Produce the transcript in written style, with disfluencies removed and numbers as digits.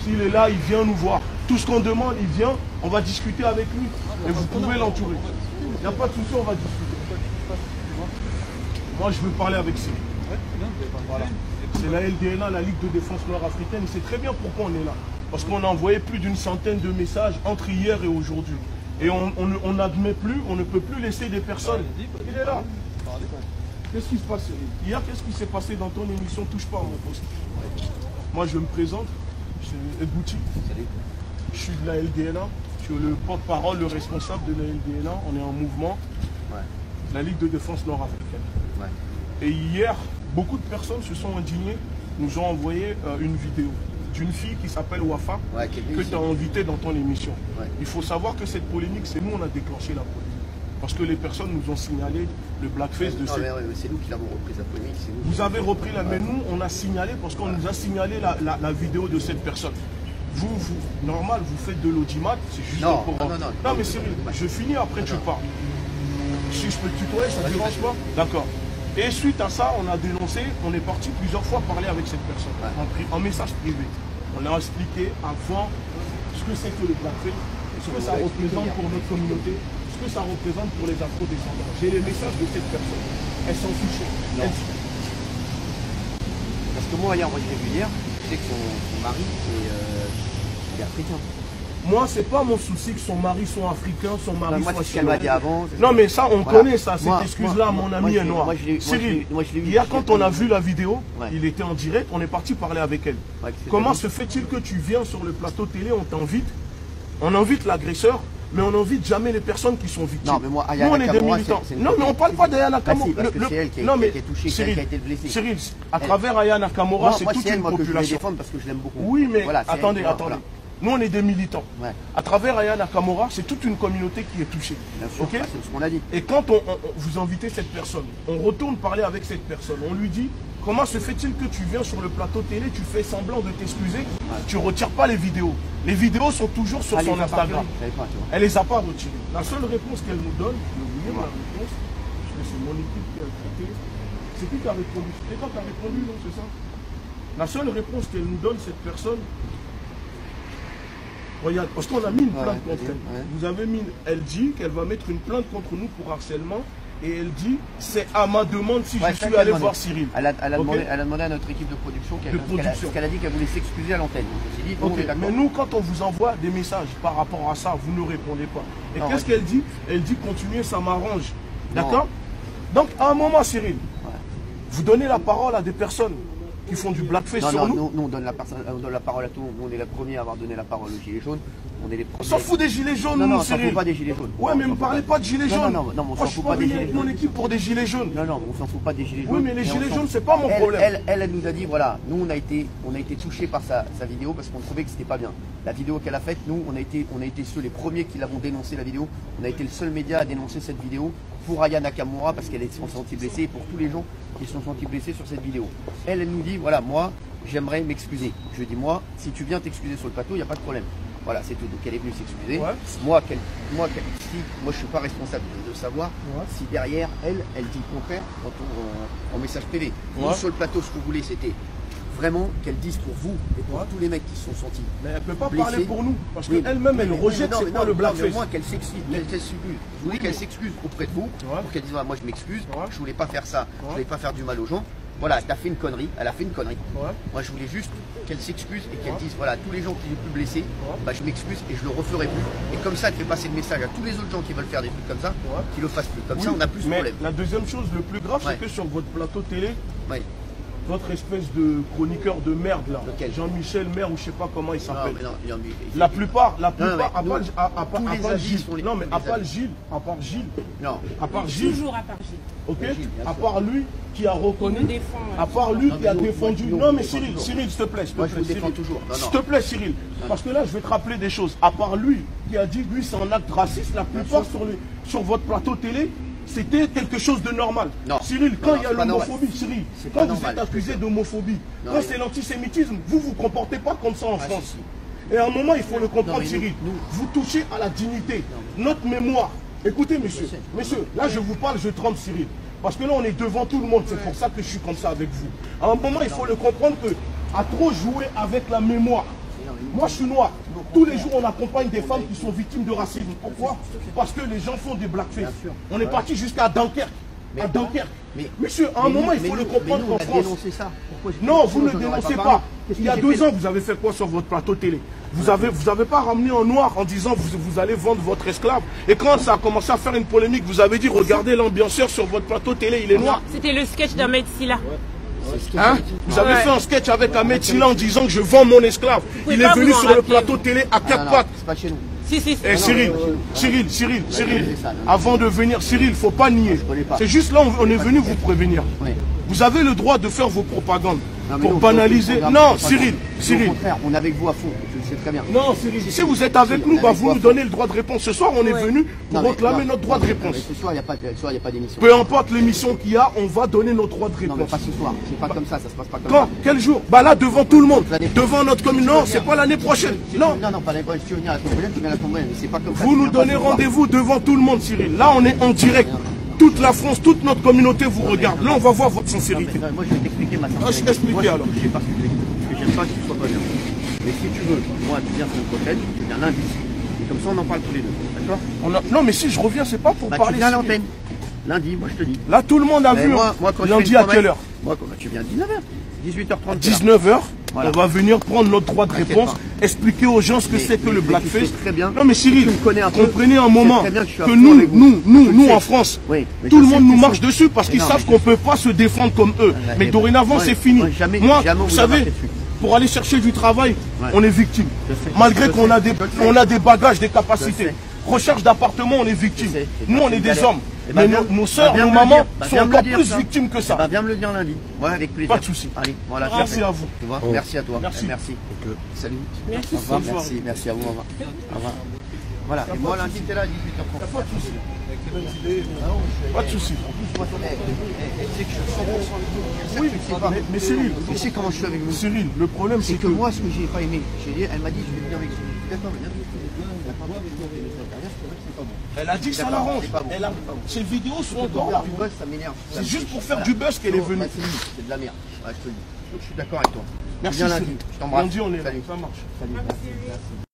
S'il est là, il vient nous voir. Tout ce qu'on demande, il vient, on va discuter avec lui. Et vous pouvez l'entourer. Il n'y a pas de souci, on va discuter. Moi, je veux parler avec Cyril. Voilà. C'est la LDNA, la Ligue de défense nord-africaine. C'est très bien pourquoi on est là. Parce qu'on a envoyé plus d'une centaine de messages entre hier et aujourd'hui. Et on n'admet plus, on ne peut plus laisser des personnes. Il est là. Qu'est-ce qui se passe, Cyril? Hier, qu'est-ce qui s'est passé dans ton émission Touche pas à mon poste? Moi, je me présente. Je suis Ebouti. Je suis de la LDNA. Je suis le porte-parole, le responsable de la LDNA. On est en mouvement. La Ligue de défense nord-africaine. Et hier, beaucoup de personnes se sont indignées, nous ont envoyé une vidéo d'une fille qui s'appelle Wafa, que tu as invitée dans ton émission. Il faut savoir que cette polémique, c'est nous, on a déclenché la polémique. Parce que les personnes nous ont signalé le blackface de cette... C'est nous qui l'avons repris la polémique. Vous avez repris la... Mais nous, on a signalé parce qu'on nous a signalé la vidéo de cette personne. Vous, normal, vous faites de l'audimat, c'est juste pour... Non, mais Cyril, je finis, après tu parles. Si je peux te tutoyer, ça ne dérange pas? D'accord. Et suite à ça, on a dénoncé, on est parti plusieurs fois parler avec cette personne, en message privé. On a expliqué avant ce que c'est que le blackface, ce que ça représente pour notre communauté, ce que ça représente pour les afro-descendants. J'ai les messages de cette personne. Elle s'en fichait. Parce que moi, hier, j'ai vu hier, je sais que son mari est africain. Moi, c'est pas mon souci que son mari soit africain, son mari soit ce qu'elle m'a dit avant. Non, mais ça, on connaît ça, cette excuse-là, mon ami est noir. Cyril, hier, quand on a vu la vidéo, il était en direct, on est parti parler avec elle. Comment se fait-il que tu viens sur le plateau télé, on invite l'agresseur, mais on n'invite jamais les personnes qui sont victimes. Non, mais moi, nous, on est des militants. Non, mais on ne parle pas d'Aya Kamora. C'est elle qui a été touchée, qui a été blessée. Cyril, à travers Aya Kamora, c'est toute une population. Parce que je l'aime beaucoup. Oui, mais attendez. Nous, on est des militants. À travers Aya Kamora, c'est toute une communauté qui est touchée. C'est ce qu'on a dit. Et quand vous invitez cette personne, on retourne parler avec cette personne. On lui dit, comment se fait-il que tu viens sur le plateau télé, tu fais semblant de t'excuser, tu ne retires pas les vidéos. Les vidéos sont toujours sur son Instagram. Elle ne les a pas retirées. La seule réponse qu'elle nous donne, je vais vous dire la réponse, parce que c'est mon équipe qui a traité. C'est qui qui a répondu? C'est toi qui as répondu, non, c'est ça? La seule réponse qu'elle nous donne, cette personne, regarde, parce qu'on a mis une plainte contre elle. Vous avez mis, elle dit qu'elle va mettre une plainte contre nous pour harcèlement. Et elle dit, c'est à ma demande si je suis allé voir Cyril. Elle a demandé à notre équipe de production qu'elle a dit qu'elle voulait s'excuser à l'antenne. Mais nous, quand on vous envoie des messages par rapport à ça, vous ne répondez pas. Et qu'est-ce qu'elle dit? Elle dit, continuez, ça m'arrange. D'accord? Donc, à un moment, Cyril, vous donnez la parole à des personnes qui font du blackface sur nous. Nous, on donne la parole à tout. On est les premiers à avoir donné la parole aux Gilets jaunes. On s'en fout des gilets jaunes, non, nous, on s'en Cyril. fout pas des gilets jaunes. Ouais, mais ne me parlez pas de gilets jaunes. Non, on s'en fout pas des gilets jaunes. Mon équipe pour des gilets jaunes. Non, on s'en fout pas des gilets jaunes. Oui, mais les gilets jaunes, c'est pas mon problème. Elle nous a dit, voilà, nous, on a été touchés par sa vidéo parce qu'on trouvait que c'était pas bien. La vidéo qu'elle a faite, nous, on a été les premiers qui l'avons dénoncé, la vidéo. On a été le seul média à dénoncer cette vidéo pour Aya Kamora parce qu'elle s'est sentie blessée et pour tous les gens qui se sont sentis blessés sur cette vidéo. Elle nous dit, voilà, moi, j'aimerais m'excuser. Je lui dis, moi, si tu viens t'excuser sur le plateau, il n'y a pas de problème. Voilà, c'est tout. Donc elle est venue s'excuser. Moi, je suis pas responsable de savoir si derrière elle dit le contraire en message privé. Nous, sur le plateau, ce qu'on voulait, c'était vraiment qu'elle dise pour vous et pour tous les mecs qui se sont sentis. Mais elle ne peut pas parler pour nous, parce qu'elle-même, elle rejette c'est quoi le blackface. Moi, qu'elle s'excuse. Je voulais qu'elle s'excuse auprès de vous, pour qu'elle dise, voilà, moi je m'excuse, je voulais pas faire ça, je voulais pas faire du mal aux gens. Voilà, elle a fait une connerie. Moi, je voulais juste qu'elle s'excuse et qu'elle dise, voilà, tous les gens qui ont pu blesser, je m'excuse et je le referai plus. Et comme ça, elle fait passer le message à tous les autres gens qui veulent faire des trucs comme ça, qu'ils le fassent plus. Comme ça, on a plus de problème. La deuxième chose, le plus grave, c'est que sur votre plateau télé, votre espèce de chroniqueur de merde là, Jean-Michel Maire ou je sais pas comment il s'appelle. La plupart, à part Gilles. Non mais à part Gilles. Toujours à part Gilles. Ok. À part lui qui a reconnu, à part lui qui a défendu. Non mais Cyril, s'il te plaît, moi je vous défends toujours. S'il te plaît Cyril, parce que là je vais te rappeler des choses. À part lui qui a dit lui c'est un acte raciste, la plupart sur votre plateau télé. C'était quelque chose de normal. Cyril, quand il y a l'homophobie, Cyril, quand vous êtes accusé d'homophobie, quand c'est l'antisémitisme, vous ne vous comportez pas comme ça en France. Et à un moment, il faut le comprendre, Cyril. Vous touchez à la dignité, notre mémoire. Écoutez, monsieur, là je vous parle, je tremble, Cyril. Parce que là, on est devant tout le monde, c'est pour ça que je suis comme ça avec vous. À un moment, il faut le comprendre que à trop jouer avec la mémoire, Moi, je suis noir. Tous les jours, on accompagne des femmes qui sont victimes de racisme. Pourquoi? Parce que les gens font des blackface. On est parti jusqu'à Dunkerque. À Dunkerque. Monsieur, à un moment, il faut le comprendre qu'en France. Non, vous ne dénoncez pas. Il y a 2 ans, vous avez fait quoi sur votre plateau télé? Vous avez pas ramené en noir en disant vous allez vendre votre esclave. Et quand ça a commencé à faire une polémique, vous avez dit regardez l'ambianceur sur votre plateau télé, il est noir. C'était le sketch d'Ahmed Silla. Hein? Vous avez fait un sketch avec Ahmed Silla en disant que je vends mon esclave. Il est venu sur le plateau télé à 4 pattes. C'est pas chez nous. Si. Eh Cyril, avant de venir, Cyril, il ne faut pas nier. C'est juste là, on est venu vous prévenir. Vous avez le droit de faire vos propagandes pour banaliser. Non, Cyril. Au contraire, on est avec vous à fond, je le sais très bien. Non, Cyril, si vous êtes avec nous, vous nous donnez le droit de réponse. Ce soir, on est venu pour réclamer notre droit de réponse. Ce soir, il n'y a pas d'émission. Peu importe l'émission qu'il y a, on va donner notre droit de réponse. Non, mais pas ce soir, c'est pas comme ça se passe pas comme ça. Quand? Quel jour? Bah là, devant tout le monde, devant notre commune. Non, c'est pas l'année prochaine. Non, pas l'année prochaine. Si tu veux venir à la semaine prochaine, tu viens la semaine prochaine, mais c'est pas comme ça. Vous nous donnez rendez-vous devant tout le monde, Cyril. Là, on est en direct. Toute la France, toute notre communauté vous regarde. Là, on va voir votre sincérité. Moi, je vais t'expliquer ma sincérité. Expliquez alors. Je sais pas ce que je vais dire. Parce que j'aime pas que tu sois pas bien. Mais si tu veux, moi, tu viens semaine prochaine, tu viens lundi. Et comme ça, on en parle tous les deux. D'accord? Non, mais si je reviens, c'est pas pour parler. Tu viens à l'antenne. Lundi, moi, je te dis. Là, tout le monde a vu. Lundi à quelle heure? Moi, quand tu viens à 19h. 18h30. 19h. Voilà. On va venir prendre notre droit de réponse, expliquer aux gens ce que c'est que le blackface. Non mais Cyril, comprenez un moment que nous nous en France, tout le monde nous marche dessus parce qu'ils savent qu'on ne peut pas se défendre comme eux. Mais dorénavant, c'est fini. Moi, vous savez, pour aller chercher du travail, on est victime. Malgré qu'on a des bagages, des capacités. Recherche d'appartement, on est victime. Nous, on est des hommes. Mais nos soeurs, nos mamans sont encore plus victimes que ça. Viens me le dire lundi. Ouais, avec plaisir. Pas de souci. Allez, voilà. Merci à vous. Tu vois, merci à toi. Merci. Salut. Merci. Au revoir. Merci à vous. Au revoir. Voilà. Et moi, lundi, t'es là à 18h30. Pas de souci. Pas de souci. Oui, mais Cyril, tu sais comment je suis avec vous. Cyril, le problème c'est que moi, ce que j'ai pas aimé, elle m'a dit je vais venir avec vous. D'accord, mais elle a dit que ça l'arrange. Ses vidéos sont encore là. C'est juste pour faire du buzz qu'elle est venue. C'est de la merde. Je te le dis. Je suis d'accord avec toi. Merci. Je t'embrasse. Lundi, on est là. Ça marche. Salut. Merci.